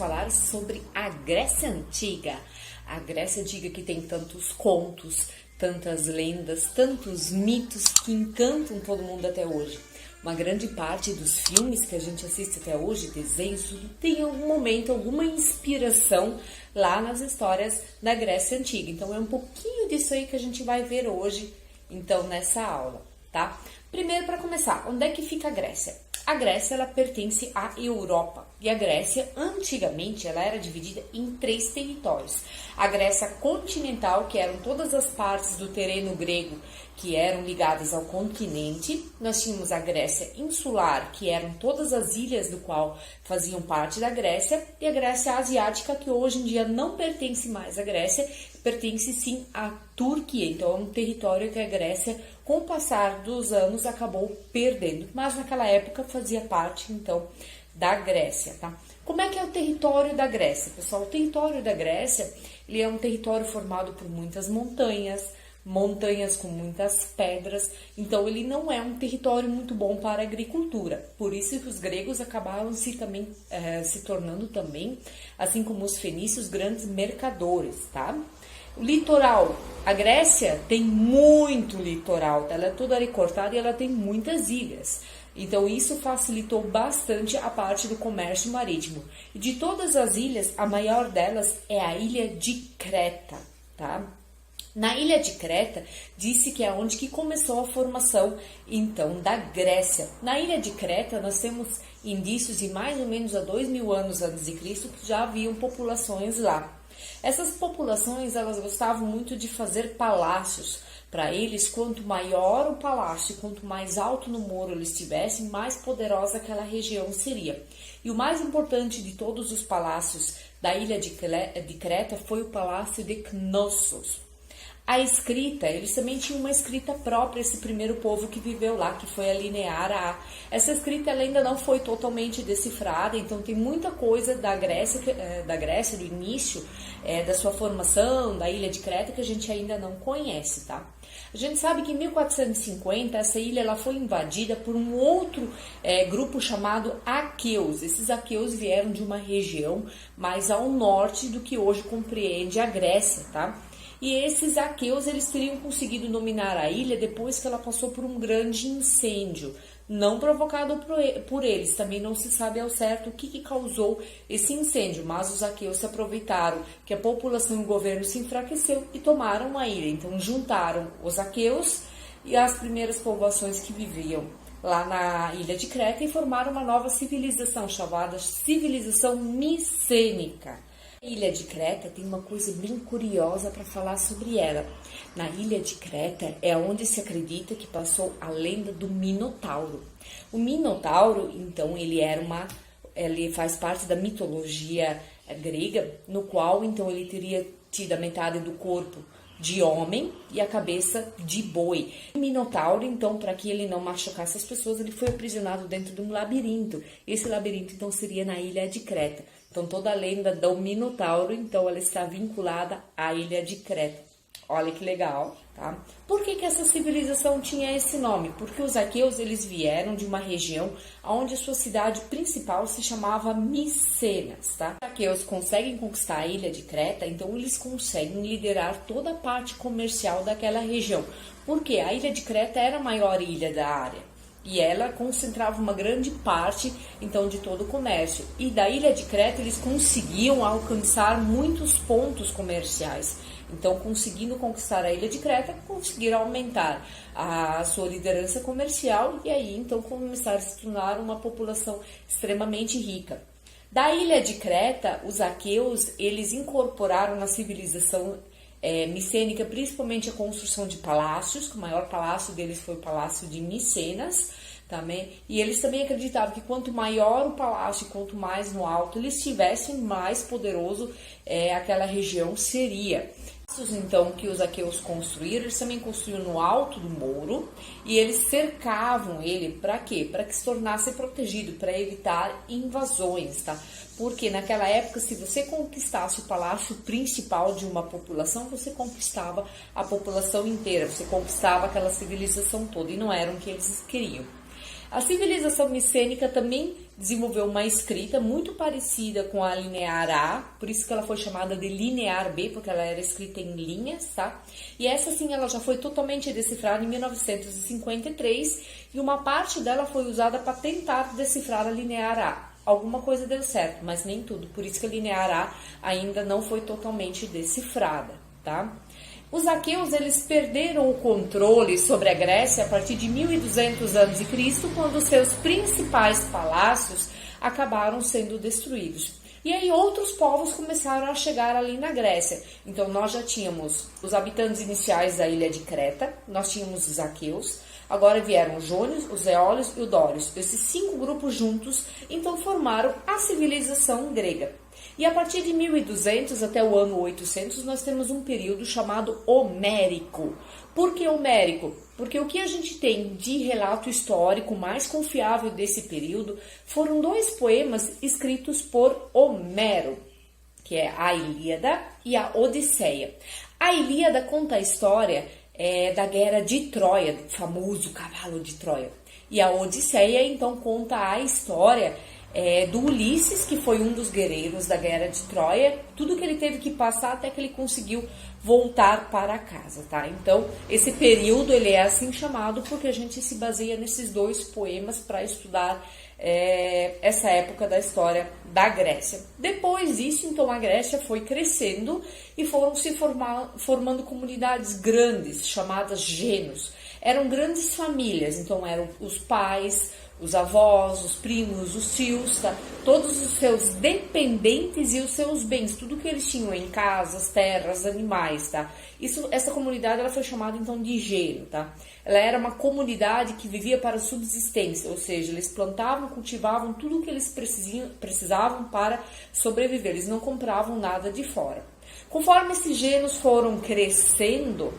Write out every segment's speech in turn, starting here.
falar sobre a Grécia Antiga. A Grécia Antiga que tem tantos contos, tantas lendas, tantos mitos que encantam todo mundo até hoje. Uma grande parte dos filmes que a gente assiste até hoje, desenhos, tem em algum momento alguma inspiração lá nas histórias da Grécia Antiga. Então é um pouquinho disso aí que a gente vai ver hoje, então, nessa aula, tá? Primeiro, para começar, onde é que fica a Grécia? A Grécia, ela pertence à Europa, e a Grécia, antigamente, ela era dividida em 3 territórios. A Grécia continental, que eram todas as partes do terreno grego que eram ligadas ao continente. Nós tínhamos a Grécia insular, que eram todas as ilhas do qual faziam parte da Grécia, e a Grécia asiática, que hoje em dia não pertence mais à Grécia, pertence sim à Turquia. Então é um território que a Grécia, com o passar dos anos, acabou perdendo, mas naquela época fazia parte então da Grécia, tá? Como é que é o território da Grécia, pessoal? O território da Grécia, ele é um território formado por muitas montanhas com muitas pedras, então ele não é um território muito bom para a agricultura. Por isso que os gregos acabaram se tornando também, assim como os fenícios, grandes mercadores, tá? O litoral, a Grécia tem muito litoral, ela é toda recortada e ela tem muitas ilhas. Então isso facilitou bastante a parte do comércio marítimo. E de todas as ilhas, a maior delas é a ilha de Creta, tá? Na ilha de Creta, disse que é onde que começou a formação, então, da Grécia. Na ilha de Creta, nós temos indícios de mais ou menos há 2000 anos antes de Cristo, que já haviam populações lá. Essas populações, elas gostavam muito de fazer palácios. Para eles, quanto maior o palácio, quanto mais alto no muro eles estivessem, mais poderosa aquela região seria. E o mais importante de todos os palácios da ilha de Creta foi o palácio de Knossos. A escrita, eles também tinham uma escrita própria, esse primeiro povo que viveu lá, que foi a linear A. Essa escrita ela ainda não foi totalmente decifrada, então tem muita coisa da Grécia, do início, da sua formação, da ilha de Creta, que a gente ainda não conhece, tá? A gente sabe que em 1450 essa ilha ela foi invadida por um outro grupo chamado aqueus. Esses aqueus vieram de uma região mais ao norte do que hoje compreende a Grécia, tá? E esses aqueus, eles teriam conseguido dominar a ilha depois que ela passou por um grande incêndio, não provocado por eles. Também não se sabe ao certo o que causou esse incêndio, mas os aqueus se aproveitaram que a população e o governo se enfraqueceu e tomaram a ilha. Então juntaram os aqueus e as primeiras povoações que viviam lá na ilha de Creta e formaram uma nova civilização chamada civilização micênica. A ilha de Creta tem uma coisa bem curiosa para falar sobre ela. Na ilha de Creta é onde se acredita que passou a lenda do Minotauro. O Minotauro, então, ele faz parte da mitologia grega, no qual, então, ele teria tido a metade do corpo de homem e a cabeça de boi. O Minotauro, então, para que ele não machucasse as pessoas, ele foi aprisionado dentro de um labirinto. Esse labirinto, então, seria na ilha de Creta. Então, toda a lenda do Minotauro, então, ela está vinculada à ilha de Creta. Olha que legal, tá? Por que essa civilização tinha esse nome? Porque os aqueus, eles vieram de uma região onde a sua cidade principal se chamava Micenas, tá? Os aqueus conseguem conquistar a ilha de Creta, então eles conseguem liderar toda a parte comercial daquela região. Porque a ilha de Creta era a maior ilha da área. E ela concentrava uma grande parte, então, de todo o comércio. E da ilha de Creta, eles conseguiam alcançar muitos pontos comerciais. Então, conseguindo conquistar a ilha de Creta, conseguiram aumentar a sua liderança comercial e aí, então, começaram a se tornar uma população extremamente rica. Da ilha de Creta, os aqueus, eles incorporaram na civilização micênica, principalmente a construção de palácios, que o maior palácio deles foi o Palácio de Micenas, também, e eles também acreditavam que quanto maior o palácio, quanto mais no alto eles estivessem, mais poderoso aquela região seria. Então, que os aqueus construíram, eles também construíram no alto do muro e eles cercavam ele para quê? Para que se tornasse protegido, para evitar invasões, tá? Porque naquela época, se você conquistasse o palácio principal de uma população, você conquistava a população inteira, você conquistava aquela civilização toda e não era o que eles queriam. A civilização micênica também desenvolveu uma escrita muito parecida com a linear A, por isso que ela foi chamada de linear B, porque ela era escrita em linhas, tá? E essa sim, ela já foi totalmente decifrada em 1953 e uma parte dela foi usada para tentar decifrar a linear A. Alguma coisa deu certo, mas nem tudo, por isso que a linear A ainda não foi totalmente decifrada, tá? Os aqueus, eles perderam o controle sobre a Grécia a partir de 1200 a.C., quando seus principais palácios acabaram sendo destruídos. E aí outros povos começaram a chegar ali na Grécia. Então nós já tínhamos os habitantes iniciais da ilha de Creta, nós tínhamos os aqueus, agora vieram os jônios, os eólios e os dórios. Esses 5 grupos juntos, então formaram a civilização grega. E a partir de 1200 até o ano 800, nós temos um período chamado Homérico. Por que Homérico? Porque o que a gente tem de relato histórico mais confiável desse período foram 2 poemas escritos por Homero, que é a Ilíada e a Odisseia. A Ilíada conta a história da guerra de Troia, do famoso cavalo de Troia. E a Odisseia, então, conta a história do Ulisses, que foi um dos guerreiros da guerra de Troia, tudo que ele teve que passar até que ele conseguiu voltar para casa, tá? Então, esse período, ele é assim chamado porque a gente se baseia nesses 2 poemas para estudar essa época da história da Grécia. Depois disso, então, a Grécia foi crescendo e foram se formando comunidades grandes, chamadas gênos. Eram grandes famílias, então eram os pais, os avós, os primos, os tios, tá? Todos os seus dependentes e os seus bens, tudo que eles tinham em casas, terras, animais, tá? Essa comunidade, ela foi chamada então de gênio, tá? Ela era uma comunidade que vivia para subsistência, ou seja, eles plantavam, cultivavam tudo o que eles precisavam para sobreviver, eles não compravam nada de fora. Conforme esses gênios foram crescendo,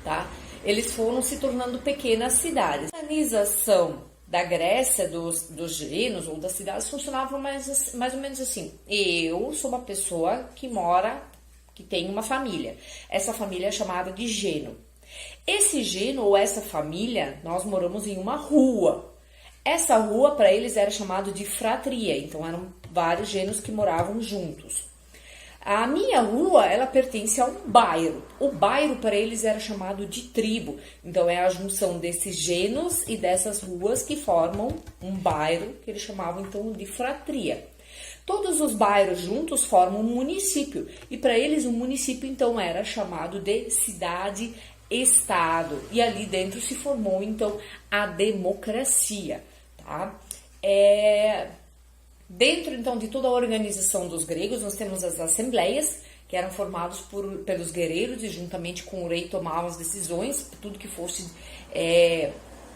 tá? Eles foram se tornando pequenas cidades. A organização da Grécia, dos gênios ou das cidades funcionava mais ou menos assim. Eu sou uma pessoa que tem uma família. Essa família é chamada de gênio. Esse gênio ou essa família, nós moramos em uma rua. Essa rua para eles era chamada de fratria, então eram vários gênios que moravam juntos. A minha rua, ela pertence a um bairro. O bairro para eles era chamado de tribo. Então é a junção desses gênios e dessas ruas que formam um bairro que eles chamavam então de fratria. Todos os bairros juntos formam um município. E para eles o município então era chamado de cidade-estado. E ali dentro se formou então a democracia, tá? Dentro, então, de toda a organização dos gregos, nós temos as assembleias, que eram formadas pelos guerreiros e juntamente com o rei tomavam as decisões, tudo que fosse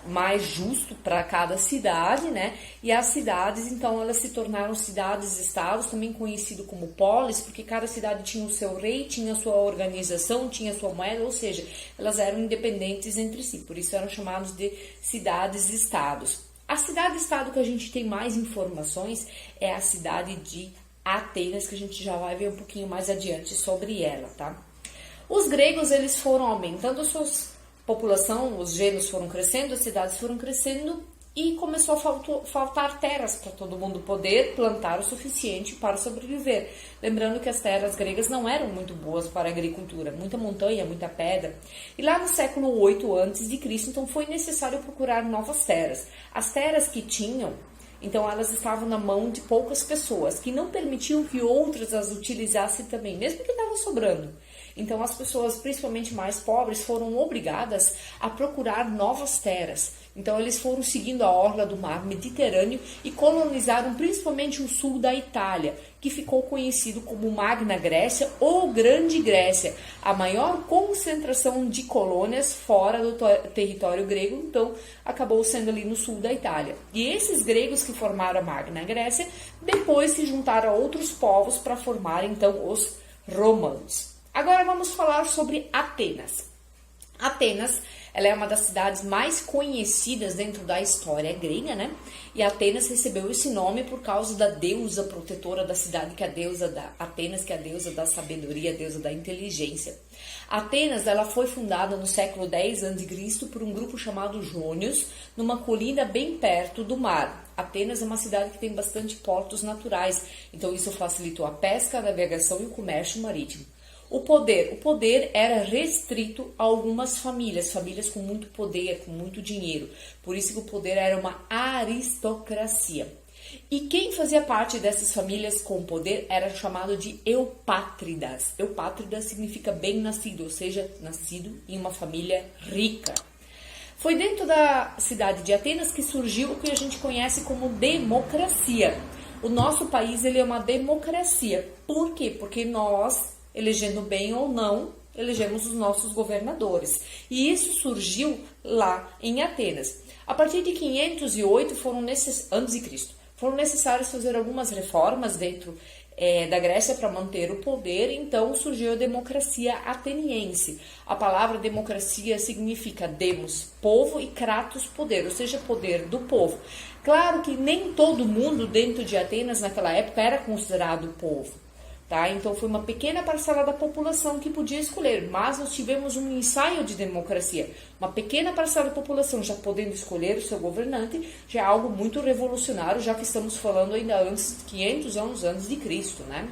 mais justo para cada cidade, né? E as cidades, então, elas se tornaram cidades-estados, também conhecido como polis, porque cada cidade tinha o seu rei, tinha a sua organização, tinha a sua moeda, ou seja, elas eram independentes entre si, por isso eram chamados de cidades-estados. A cidade-estado que a gente tem mais informações é a cidade de Atenas, que a gente já vai ver um pouquinho mais adiante sobre ela, tá? Os gregos, eles foram aumentando a sua população, os gênios foram crescendo, as cidades foram crescendo e começou a faltar terras para todo mundo poder plantar o suficiente para sobreviver. Lembrando que as terras gregas não eram muito boas para a agricultura, muita montanha, muita pedra. E lá no século 8 a.C., então foi necessário procurar novas terras. As terras que tinham, então elas estavam na mão de poucas pessoas, que não permitiam que outras as utilizassem também, mesmo que estava sobrando. Então as pessoas, principalmente mais pobres, foram obrigadas a procurar novas terras. Então eles foram seguindo a orla do mar Mediterrâneo e colonizaram principalmente o sul da Itália, que ficou conhecido como Magna Grécia ou Grande Grécia, a maior concentração de colônias fora do território grego, então acabou sendo ali no sul da Itália. E esses gregos que formaram a Magna Grécia, depois se juntaram a outros povos para formar então os romanos. Agora vamos falar sobre Atenas. Atenas, ela é uma das cidades mais conhecidas dentro da história grega, né? E Atenas recebeu esse nome por causa da deusa protetora da cidade, que é a deusa da Atenas, que é a deusa da sabedoria, a deusa da inteligência. Atenas, ela foi fundada no século 10 a.C. por um grupo chamado Jônios, numa colina bem perto do mar. Atenas é uma cidade que tem bastante portos naturais, então isso facilitou a pesca, a navegação e o comércio marítimo. O poder era restrito a algumas famílias com muito poder, com muito dinheiro. Por isso que o poder era uma aristocracia. E quem fazia parte dessas famílias com poder era chamado de eupátridas. Eupátridas significa bem nascido, ou seja, nascido em uma família rica. Foi dentro da cidade de Atenas que surgiu o que a gente conhece como democracia. O nosso país ele é uma democracia. Por quê? Porque nós, elegendo bem ou não, elegemos os nossos governadores. E isso surgiu lá em Atenas. A partir de 508 antes de Cristo, foram necessárias fazer algumas reformas dentro da Grécia para manter o poder, então surgiu a democracia ateniense. A palavra democracia significa demos, povo, e kratos, poder, ou seja, poder do povo. Claro que nem todo mundo dentro de Atenas naquela época era considerado povo. Tá? Então foi uma pequena parcela da população que podia escolher, mas nós tivemos um ensaio de democracia. Uma pequena parcela da população já podendo escolher o seu governante, já é algo muito revolucionário, já que estamos falando ainda antes de 500 anos antes de Cristo, né?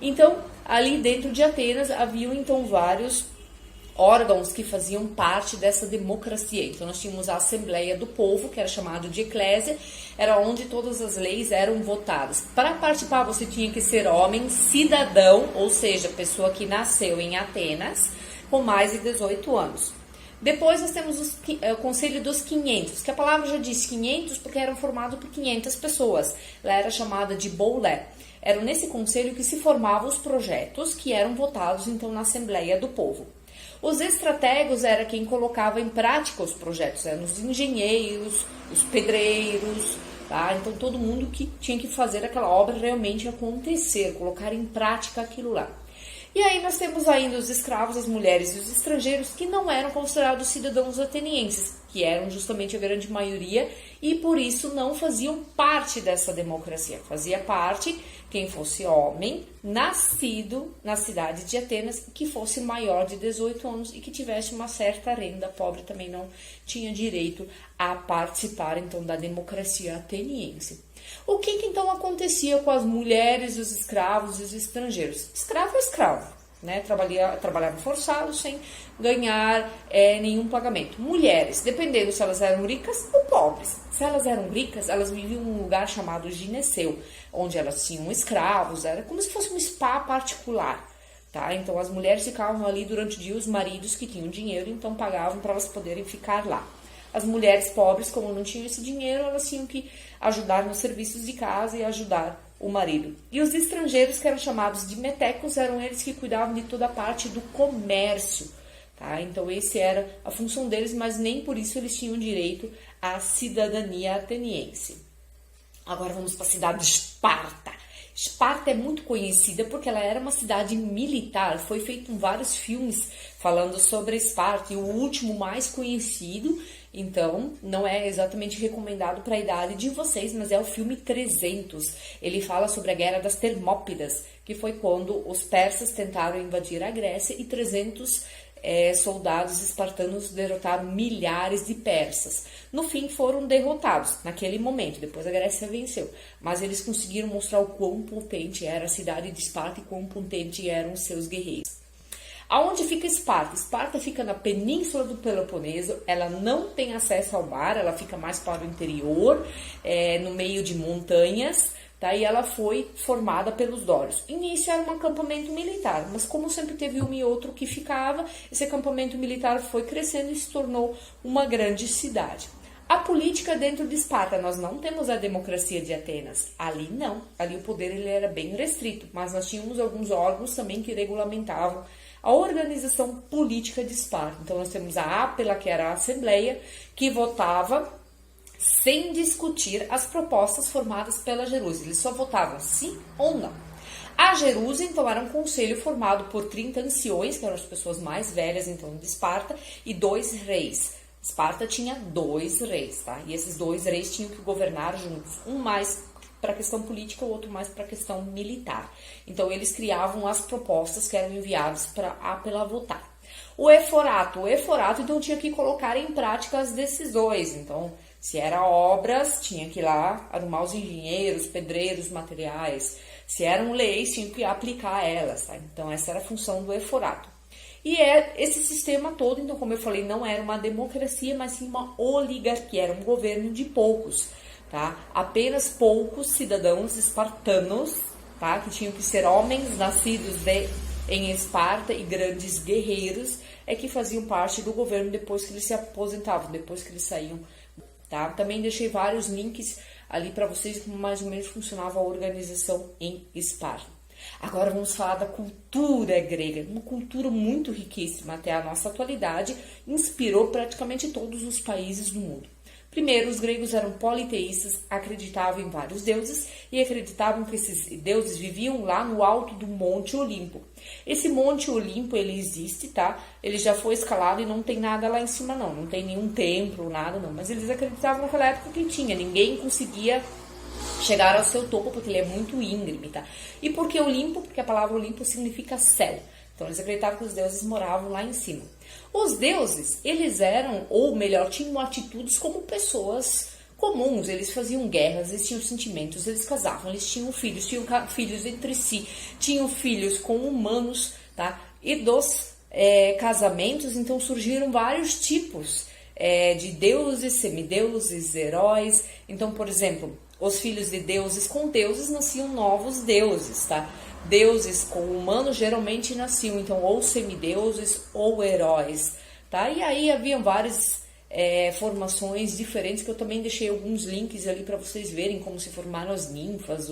Então, ali dentro de Atenas haviam então vários órgãos que faziam parte dessa democracia. Então nós tínhamos a Assembleia do Povo, que era chamado de Eclésia, era onde todas as leis eram votadas. Para participar você tinha que ser homem, cidadão, ou seja, pessoa que nasceu em Atenas, com mais de 18 anos. Depois nós temos o Conselho dos 500, que a palavra já diz 500 porque eram formados por 500 pessoas. Ela era chamada de boulé. Era nesse conselho que se formavam os projetos que eram votados então na Assembleia do Povo. Os estrategos era quem colocava em prática os projetos, eram os engenheiros, os pedreiros, tá? Então todo mundo que tinha que fazer aquela obra realmente acontecer, colocar em prática aquilo lá. E aí nós temos ainda os escravos, as mulheres e os estrangeiros que não eram considerados cidadãos atenienses, que eram justamente a grande maioria e por isso não faziam parte dessa democracia. Fazia parte quem fosse homem, nascido na cidade de Atenas, que fosse maior de 18 anos e que tivesse uma certa renda. Pobre também não tinha direito a participar então da democracia ateniense. O que então acontecia com as mulheres, os escravos e os estrangeiros? Escravo é escravo, né? Trabalhava forçado sem ganhar nenhum pagamento. Mulheres, dependendo se elas eram ricas ou pobres. Se elas eram ricas, elas viviam num lugar chamado gineceu, onde elas tinham escravos, era como se fosse um spa particular. Tá? Então as mulheres ficavam ali durante o dia, os maridos que tinham dinheiro, então pagavam para elas poderem ficar lá. As mulheres pobres, como não tinham esse dinheiro, elas tinham que ajudar nos serviços de casa e ajudar o marido. E os estrangeiros, que eram chamados de metecos, eram eles que cuidavam de toda a parte do comércio. Tá? Então, essa era a função deles, mas nem por isso eles tinham direito à cidadania ateniense. Agora vamos para a cidade de Esparta. Esparta é muito conhecida porque ela era uma cidade militar. Foi feito vários filmes falando sobre Esparta, e o último mais conhecido, então, não é exatamente recomendado para a idade de vocês, mas é o filme 300. Ele fala sobre a Guerra das Termópilas, que foi quando os persas tentaram invadir a Grécia e 300 soldados espartanos derrotaram milhares de persas. No fim foram derrotados naquele momento, depois a Grécia venceu. Mas eles conseguiram mostrar o quão potente era a cidade de Esparta e quão potente eram os seus guerreiros. Aonde fica Esparta? Esparta fica na península do Peloponeso, ela não tem acesso ao mar, ela fica mais para o interior, no meio de montanhas, tá? E ela foi formada pelos dórios. Início era um acampamento militar, mas como sempre teve um e outro que ficava, esse acampamento militar foi crescendo e se tornou uma grande cidade. A política dentro de Esparta, nós não temos a democracia de Atenas, ali não, ali o poder ele era bem restrito, mas nós tínhamos alguns órgãos também que regulamentavam a organização política de Esparta. Então nós temos a Ápela, que era a Assembleia, que votava sem discutir as propostas formadas pela Jerusa. Eles só votavam sim ou não. A Jerusa, então, era um conselho formado por 30 anciões, que eram as pessoas mais velhas, então, de Esparta, e 2 reis. Esparta tinha 2 reis, tá? E esses 2 reis tinham que governar juntos, um mais para a questão política, o outro mais para a questão militar. Então, eles criavam as propostas que eram enviadas para a Ápela votar. O eforato, então, tinha que colocar em prática as decisões. Então, Se era obras, tinha que ir lá arrumar os engenheiros, pedreiros, materiais. Se eram leis, tinha que aplicar elas, tá? Então essa era a função do eforato. E esse sistema todo, então, como eu falei, não era uma democracia, mas sim uma oligarquia, era um governo de poucos, tá? Apenas poucos cidadãos espartanos, tá? Que tinham que ser homens nascidos em Esparta e grandes guerreiros, é que faziam parte do governo depois que eles se aposentavam, depois que eles saíam, tá? Também deixei vários links ali para vocês como mais ou menos funcionava a organização em Esparta. Agora vamos falar da cultura grega, uma cultura muito riquíssima até a nossa atualidade, inspirou praticamente todos os países do mundo. Primeiro, os gregos eram politeístas, acreditavam em vários deuses e acreditavam que esses deuses viviam lá no alto do Monte Olimpo. Esse Monte Olimpo, ele existe, tá? Ele já foi escalado e não tem nada lá em cima não tem nenhum templo, nada não, mas eles acreditavam naquela época que tinha, ninguém conseguia chegar ao seu topo porque ele é muito íngreme, tá? E por que Olimpo? Porque a palavra Olimpo significa céu. Então eles acreditavam que os deuses moravam lá em cima. Os deuses, eles eram, ou melhor, tinham atitudes como pessoas comuns. Eles faziam guerras, eles tinham sentimentos, eles casavam, eles tinham filhos entre si, tinham filhos com humanos, tá? E dos casamentos, então surgiram vários tipos de deuses, semideuses, heróis. Então, por exemplo, os filhos de deuses com deuses nasciam novos deuses, tá? Deuses com humanos geralmente nasciam, então, ou semideuses ou heróis, tá? E aí haviam várias formações diferentes, que eu também deixei alguns links ali para vocês verem como se formaram as ninfas,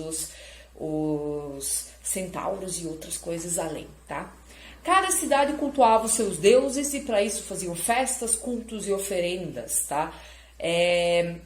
os centauros e outras coisas além, tá? Cada cidade cultuava os seus deuses e para isso faziam festas, cultos e oferendas, tá?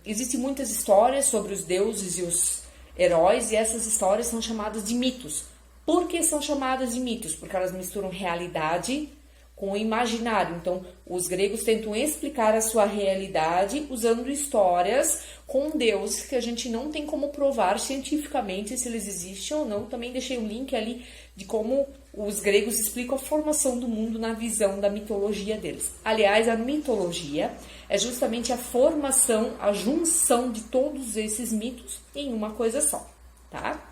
Existem muitas histórias sobre os deuses e os heróis e essas histórias são chamadas de mitos. Por que são chamadas de mitos? Porque elas misturam realidade com o imaginário. Então, os gregos tentam explicar a sua realidade usando histórias com deuses que a gente não tem como provar cientificamente se eles existem ou não. Também deixei um link ali de como os gregos explicam a formação do mundo na visão da mitologia deles. Aliás, a mitologia é justamente a formação, a junção de todos esses mitos em uma coisa só, tá?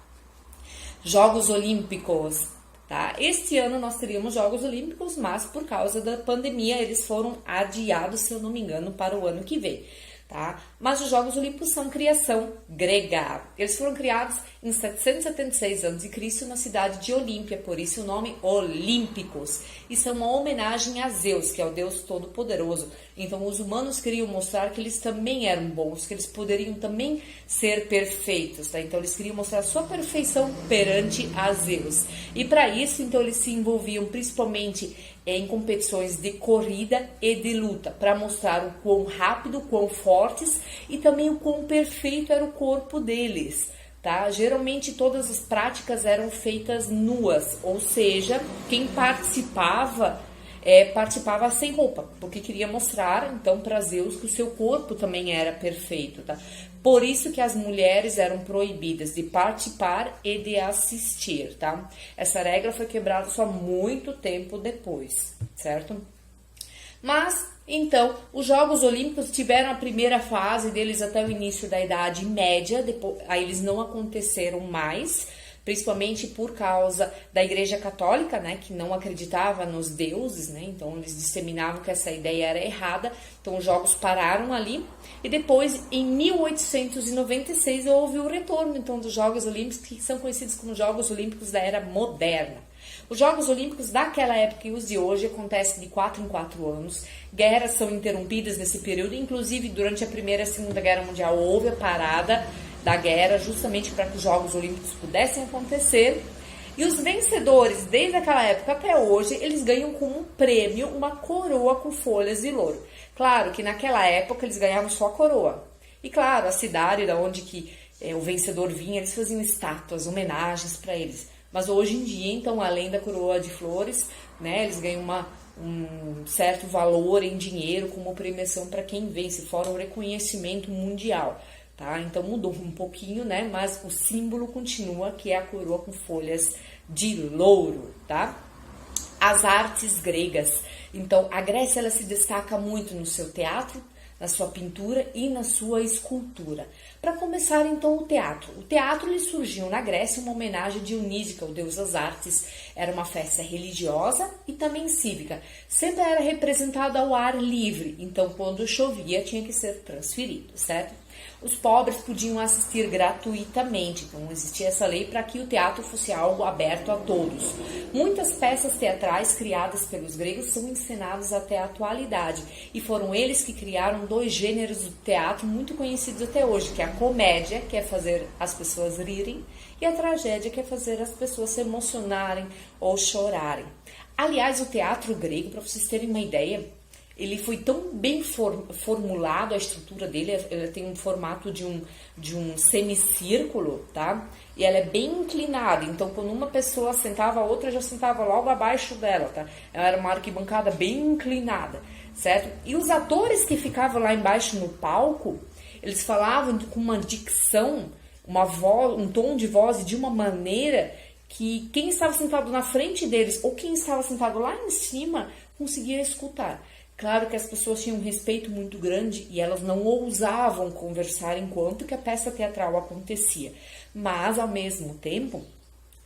Jogos Olímpicos, tá? Este ano nós teríamos Jogos Olímpicos, mas por causa da pandemia eles foram adiados, se eu não me engano, para o ano que vem, tá? Mas os Jogos Olímpicos são criação grega. Eles foram criados em 776 a.C. na cidade de Olímpia, por isso o nome Olímpicos. E são uma homenagem a Zeus, que é o Deus Todo-Poderoso. Então os humanos queriam mostrar que eles também eram bons, que eles poderiam também ser perfeitos, tá? Então eles queriam mostrar a sua perfeição perante a Zeus. E para isso, então, eles se envolviam principalmente em competições de corrida e de luta, para mostrar o quão rápido, quão fortes e também o quão perfeito era o corpo deles, tá? Geralmente todas as práticas eram feitas nuas, ou seja, quem participava sem roupa, porque queria mostrar então para Zeus que o seu corpo também era perfeito, tá? Por isso que as mulheres eram proibidas de participar e de assistir, tá? Essa regra foi quebrada só muito tempo depois, certo? Mas, então, os Jogos Olímpicos tiveram a primeira fase deles até o início da Idade Média, depois, aí eles não aconteceram mais, principalmente por causa da Igreja Católica, né, que não acreditava nos deuses, né, então eles disseminavam que essa ideia era errada, então os jogos pararam ali, e depois, em 1896, houve o retorno, então, dos Jogos Olímpicos, que são conhecidos como Jogos Olímpicos da Era Moderna. Os Jogos Olímpicos daquela época e os de hoje acontecem de 4 em 4 anos, guerras são interrompidas nesse período, inclusive durante a Primeira e a Segunda Guerra Mundial houve a parada da guerra, justamente para que os Jogos Olímpicos pudessem acontecer. E os vencedores, desde aquela época até hoje, eles ganham como um prêmio uma coroa com folhas de louro. Claro que naquela época eles ganhavam só a coroa. E claro, a cidade da onde que o vencedor vinha, eles faziam estátuas, homenagens para eles. Mas hoje em dia, então, além da coroa de flores, né, eles ganham um certo valor em dinheiro como premiação para quem vence, fora o reconhecimento mundial. Tá? Então mudou um pouquinho, né? Mas o símbolo continua, que é a coroa com folhas de louro, tá? As artes gregas. Então a Grécia ela se destaca muito no seu teatro, na sua pintura e na sua escultura. Para começar, então, o teatro. O teatro ele surgiu na Grécia uma homenagem a Dionísica, o deus das artes. Era uma festa religiosa e também cívica. Sempre era representado ao ar livre, então quando chovia tinha que ser transferido, certo? Os pobres podiam assistir gratuitamente, então existia essa lei para que o teatro fosse algo aberto a todos. Muitas peças teatrais criadas pelos gregos são encenadas até a atualidade, e foram eles que criaram 2 gêneros do teatro muito conhecidos até hoje, que é a comédia, que é fazer as pessoas rirem, e a tragédia, que é fazer as pessoas se emocionarem ou chorarem. Aliás, o teatro grego, para vocês terem uma ideia, ele foi tão bem formulado, a estrutura dele, ela tem um formato de um semicírculo, tá? E ela é bem inclinada, então quando uma pessoa sentava, a outra já sentava logo abaixo dela, tá? Ela era uma arquibancada bem inclinada, certo? E os atores que ficavam lá embaixo no palco, eles falavam com uma dicção, uma voz, um tom de voz de uma maneira que quem estava sentado na frente deles ou quem estava sentado lá em cima conseguia escutar. Claro que as pessoas tinham um respeito muito grande e elas não ousavam conversar enquanto que a peça teatral acontecia. Mas, ao mesmo tempo,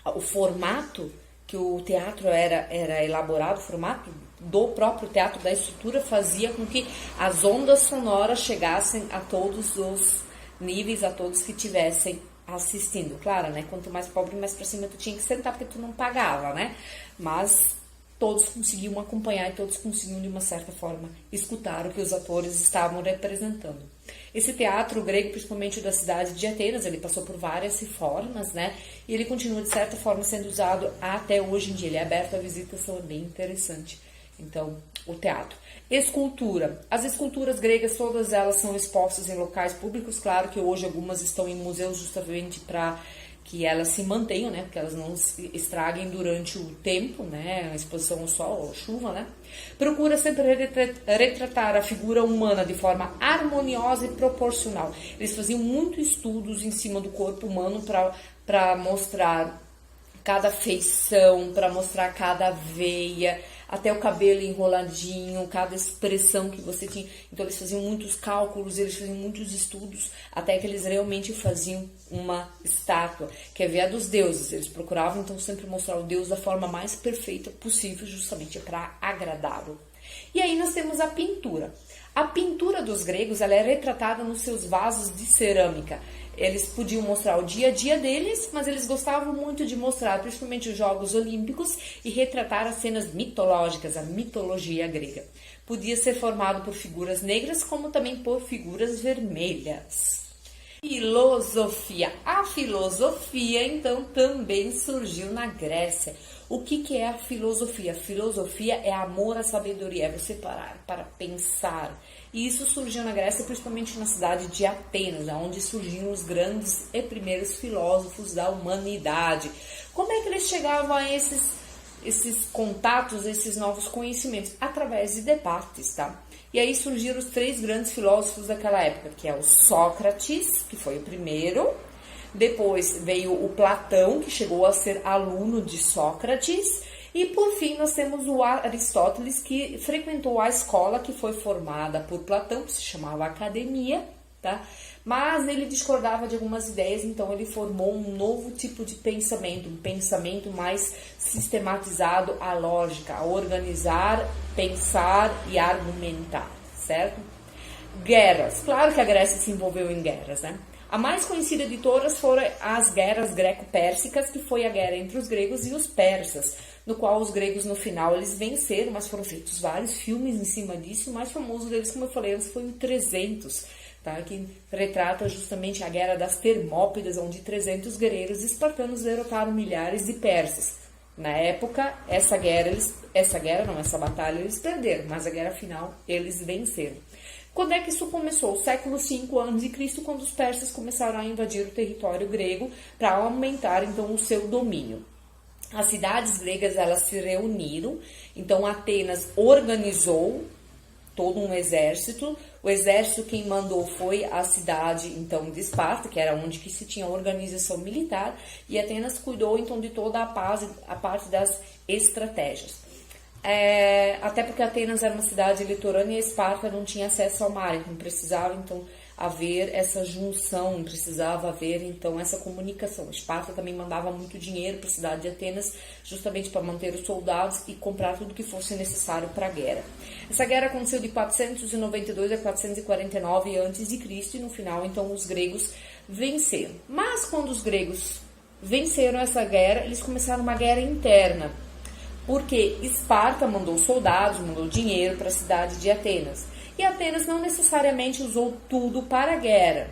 o formato que o teatro era elaborado, o formato do próprio teatro, da estrutura, fazia com que as ondas sonoras chegassem a todos os níveis, a todos que tivessem assistindo. Claro, né? Quanto mais pobre, mais pra cima tu tinha que sentar, porque tu não pagava, né? Mas todos conseguiam acompanhar e todos conseguiam, de uma certa forma, escutar o que os atores estavam representando. Esse teatro grego, principalmente da cidade de Atenas, ele passou por várias reformas, né? E ele continua, de certa forma, sendo usado até hoje em dia. Ele é aberto à visitação, é bem interessante. Então, o teatro. Escultura. As esculturas gregas, todas elas são expostas em locais públicos. Claro que hoje algumas estão em museus justamente para que elas se mantenham, né, porque elas não se estraguem durante o tempo, né, a exposição ao sol ou à chuva, né. Procura sempre retratar a figura humana de forma harmoniosa e proporcional. Eles faziam muitos estudos em cima do corpo humano para mostrar cada feição, para mostrar cada veia, até o cabelo enroladinho, cada expressão que você tinha. Então eles faziam muitos cálculos, eles faziam muitos estudos, até que eles realmente faziam uma estátua, que é ver a dos deuses. Eles procuravam então sempre mostrar o deus da forma mais perfeita possível, justamente para agradá-lo. E aí nós temos a pintura. A pintura dos gregos, ela é retratada nos seus vasos de cerâmica. Eles podiam mostrar o dia a dia deles, mas eles gostavam muito de mostrar principalmente os Jogos Olímpicos e retratar as cenas mitológicas, a mitologia grega. Podia ser formado por figuras negras, como também por figuras vermelhas. Filosofia. A filosofia, então, também surgiu na Grécia. O que é a filosofia? A filosofia é amor à sabedoria, é você parar para pensar. E isso surgiu na Grécia, principalmente na cidade de Atenas, onde surgiram os grandes e primeiros filósofos da humanidade. Como é que eles chegavam a esses contatos, esses novos conhecimentos? Através de debates, tá? E aí surgiram os 3 grandes filósofos daquela época, que é o Sócrates, que foi o primeiro. Depois veio o Platão, que chegou a ser aluno de Sócrates. E por fim nós temos o Aristóteles, que frequentou a escola que foi formada por Platão, que se chamava Academia, tá? Mas ele discordava de algumas ideias, então ele formou um novo tipo de pensamento, um pensamento mais sistematizado à lógica, a organizar, pensar e argumentar, certo? Guerras. Claro que a Grécia se envolveu em guerras, né? A mais conhecida de todas foram as guerras greco-pérsicas, que foi a guerra entre os gregos e os persas, no qual os gregos no final eles venceram, mas foram feitos vários filmes em cima disso. O mais famoso deles, como eu falei antes, foi o 300, tá? Que retrata justamente a guerra das Termópilas, onde 300 guerreiros espartanos derrotaram milhares de persas. Na época, essa batalha eles perderam, mas a guerra final eles venceram. Quando é que isso começou? O século V a.C., quando os persas começaram a invadir o território grego para aumentar então o seu domínio. As cidades gregas elas se reuniram, então Atenas organizou todo um exército. O exército quem mandou foi a cidade então de Esparta, que era onde que se tinha organização militar, e Atenas cuidou então de toda a parte das estratégias. até porque Atenas era uma cidade litorânea e Esparta não tinha acesso ao mar, então precisava haver essa junção, precisava haver então essa comunicação. Esparta também mandava muito dinheiro para a cidade de Atenas, justamente para manter os soldados e comprar tudo que fosse necessário para a guerra. Essa guerra aconteceu de 492 a 449 a.C. e no final então os gregos venceram. Mas quando os gregos venceram essa guerra, eles começaram uma guerra interna, porque Esparta mandou soldados, mandou dinheiro para a cidade de Atenas. E Atenas não necessariamente usou tudo para a guerra,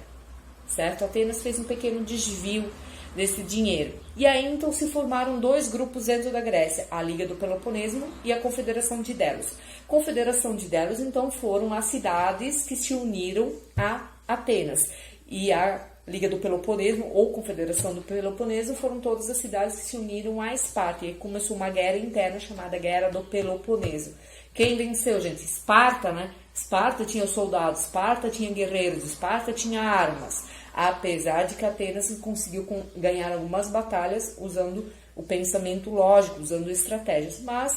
certo? Atenas fez um pequeno desvio desse dinheiro. E aí então se formaram dois grupos dentro da Grécia, a Liga do Peloponeso e a Confederação de Delos. Confederação de Delos então foram as cidades que se uniram a Atenas. E a Liga do Peloponeso ou Confederação do Peloponeso foram todas as cidades que se uniram a Esparta. E começou uma guerra interna chamada Guerra do Peloponeso. Quem venceu, gente? Esparta, né? Esparta tinha soldados, Esparta tinha guerreiros, Esparta tinha armas. Apesar de que Atenas conseguiu ganhar algumas batalhas usando o pensamento lógico, usando estratégias. Mas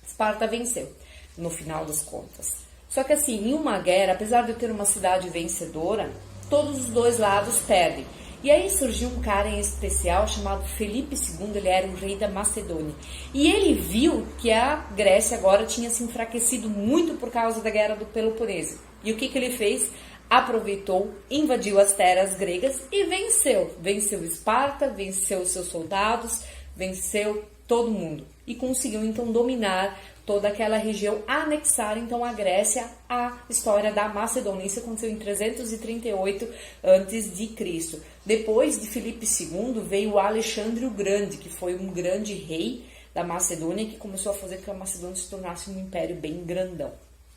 Esparta venceu, no final das contas. Só que assim, em uma guerra, apesar de ter uma cidade vencedora, todos os dois lados perdem. E aí surgiu um cara em especial chamado Filipe II, ele era o rei da Macedônia. E ele viu que a Grécia agora tinha se enfraquecido muito por causa da guerra do Peloponeso. E o que ele fez? Aproveitou, invadiu as terras gregas e venceu. Venceu Esparta, venceu os seus soldados, venceu todo mundo. E conseguiu então dominar toda aquela região, anexar então a Grécia à história da Macedônia. Isso aconteceu em 338 a.C. Depois de Filipe II veio Alexandre o Grande, que foi um grande rei da Macedônia, que começou a fazer com que a Macedônia se tornasse um império bem grandão,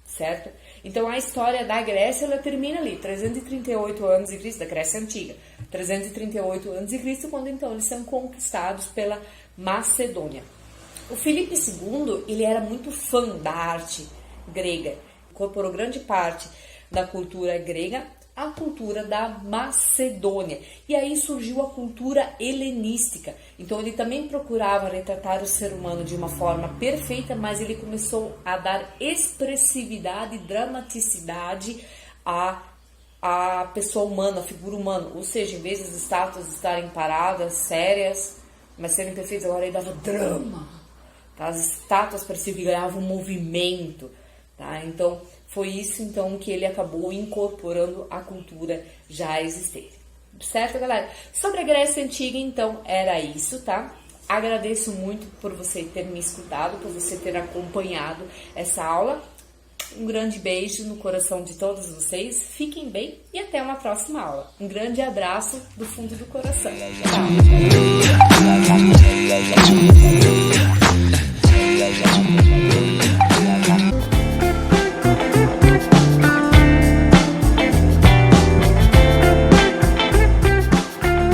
certo? Então a história da Grécia ela termina ali, 338 a.C., da Grécia Antiga, 338 a.C., quando então eles são conquistados pela Macedônia. O Filipe II, ele era muito fã da arte grega, incorporou grande parte da cultura grega à cultura da Macedônia. E aí surgiu a cultura helenística. Então ele também procurava retratar o ser humano de uma forma perfeita, mas ele começou a dar expressividade e dramaticidade à pessoa humana, à figura humana. Ou seja, em vez das estátuas estarem paradas, sérias, mas serem perfeitas, agora ele dava drama. As estátuas pareciam que ganhavam movimento, tá? Então, foi isso então que ele acabou incorporando à cultura já existente. Certo, galera? Sobre a Grécia Antiga, então, era isso, tá? Agradeço muito por você ter me escutado, por você ter acompanhado essa aula. Um grande beijo no coração de todos vocês. Fiquem bem e até uma próxima aula. Um grande abraço do fundo do coração. Tchau!